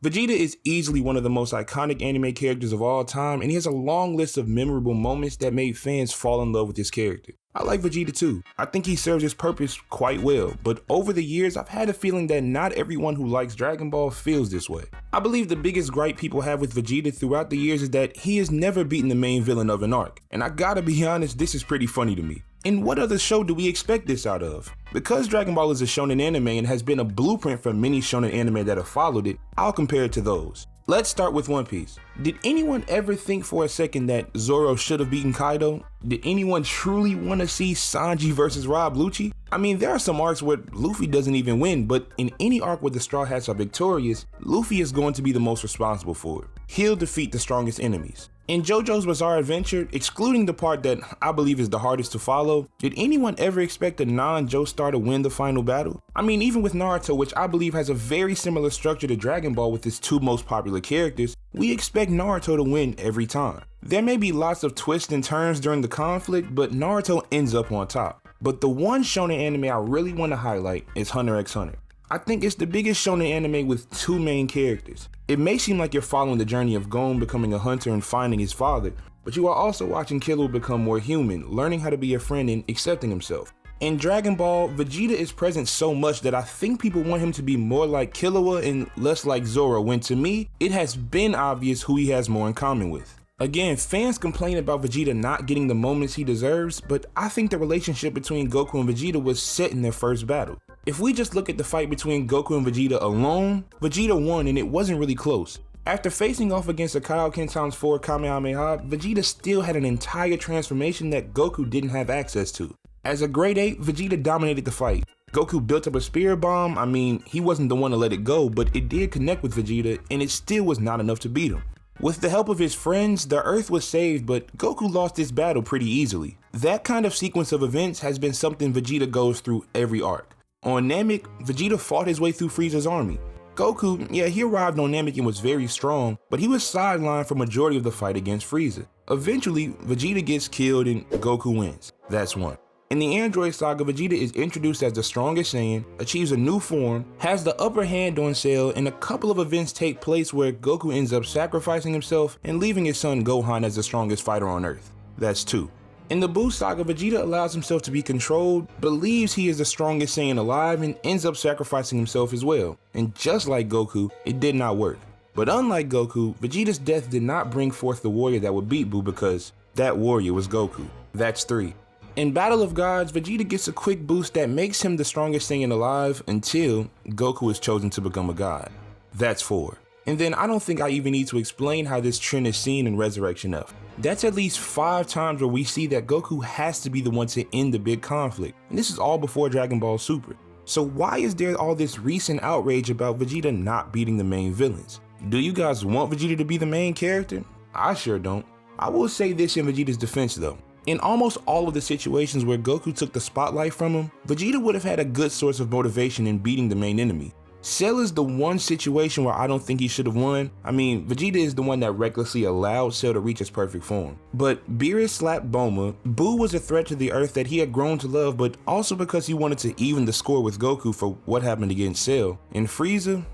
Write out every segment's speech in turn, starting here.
Vegeta is easily one of the most iconic anime characters of all time, and he has a long list of memorable moments that made fans fall in love with his character. I like Vegeta too. I think he serves his purpose quite well, but over the years I've had a feeling that not everyone who likes Dragon Ball feels this way. I believe the biggest gripe people have with Vegeta throughout the years is that he has never beaten the main villain of an arc, and I gotta be honest, this is pretty funny to me. In what other show do we expect this out of? Because Dragon Ball is a shonen anime and has been a blueprint for many shonen anime that have followed it, I'll compare it to those. Let's start with One Piece. Did anyone ever think for a second that Zoro should have beaten Kaido? Did anyone truly want to see Sanji versus Rob Lucci? I mean, there are some arcs where Luffy doesn't even win, but in any arc where the Straw Hats are victorious, Luffy is going to be the most responsible for it. He'll defeat the strongest enemies. In JoJo's Bizarre Adventure, excluding the part that I believe is the hardest to follow, did anyone ever expect a non-Joestar to win the final battle? I mean, even with Naruto, which I believe has a very similar structure to Dragon Ball with its two most popular characters, we expect Naruto to win every time. There may be lots of twists and turns during the conflict, but Naruto ends up on top. But the one shonen anime I really want to highlight is Hunter x Hunter. I think it's the biggest shonen anime with two main characters. It may seem like you're following the journey of Gon becoming a hunter and finding his father, but you are also watching Killua become more human, learning how to be a friend and accepting himself. In Dragon Ball, Vegeta is present so much that I think people want him to be more like Killua and less like Zoro, when to me, it has been obvious who he has more in common with. Again, fans complain about Vegeta not getting the moments he deserves, but I think the relationship between Goku and Vegeta was set in their first battle. If we just look at the fight between Goku and Vegeta alone, Vegeta won and it wasn't really close. After facing off against a Kaioken x4 Kamehameha, Vegeta still had an entire transformation that Goku didn't have access to. As a grade 8, Vegeta dominated the fight. Goku built up a spirit bomb. I mean, he wasn't the one to let it go, but it did connect with Vegeta and it still was not enough to beat him. With the help of his friends, the Earth was saved, but Goku lost this battle pretty easily. That kind of sequence of events has been something Vegeta goes through every arc. On Namek, Vegeta fought his way through Frieza's army. Goku, yeah, he arrived on Namek and was very strong, but he was sidelined for majority of the fight against Frieza. Eventually, Vegeta gets killed and Goku wins. That's one. In the Android Saga, Vegeta is introduced as the strongest Saiyan, achieves a new form, has the upper hand on Cell, and a couple of events take place where Goku ends up sacrificing himself and leaving his son Gohan as the strongest fighter on Earth. That's 2. In the Buu Saga, Vegeta allows himself to be controlled, believes he is the strongest Saiyan alive, and ends up sacrificing himself as well. And just like Goku, it did not work. But unlike Goku, Vegeta's death did not bring forth the warrior that would beat Buu because that warrior was Goku. That's 3. In Battle of Gods, Vegeta gets a quick boost that makes him the strongest Saiyan alive until Goku is chosen to become a god. That's 4. And then I don't think I even need to explain how this trend is seen in Resurrection F. That's at least 5 times where we see that Goku has to be the one to end the big conflict, and this is all before Dragon Ball Super. So why is there all this recent outrage about Vegeta not beating the main villains? Do you guys want Vegeta to be the main character? I sure don't. I will say this in Vegeta's defense though. In almost all of the situations where Goku took the spotlight from him, Vegeta would have had a good source of motivation in beating the main enemy. Cell is the one situation where I don't think he should have won. I mean, Vegeta is the one that recklessly allowed Cell to reach his perfect form. But Beerus slapped Bulma. Buu was a threat to the Earth that he had grown to love, but also because he wanted to even the score with Goku for what happened against Cell. And Frieza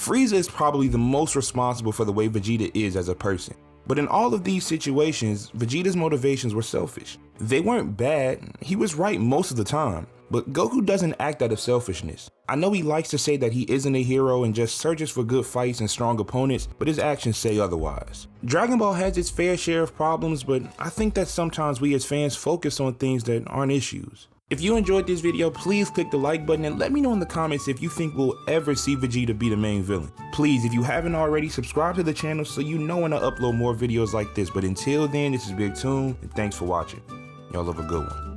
is probably the most responsible for the way Vegeta is as a person. But in all of these situations, Vegeta's motivations were selfish. They weren't bad, he was right most of the time, but Goku doesn't act out of selfishness. I know he likes to say that he isn't a hero and just searches for good fights and strong opponents, but his actions say otherwise. Dragon Ball has its fair share of problems, but I think that sometimes we as fans focus on things that aren't issues. If you enjoyed this video, please click the like button and let me know in the comments if you think we'll ever see Vegeta be the main villain. Please, if you haven't already, subscribe to the channel so you know when I upload more videos like this. But until then, this is BigTune, and thanks for watching. Y'all have a good one.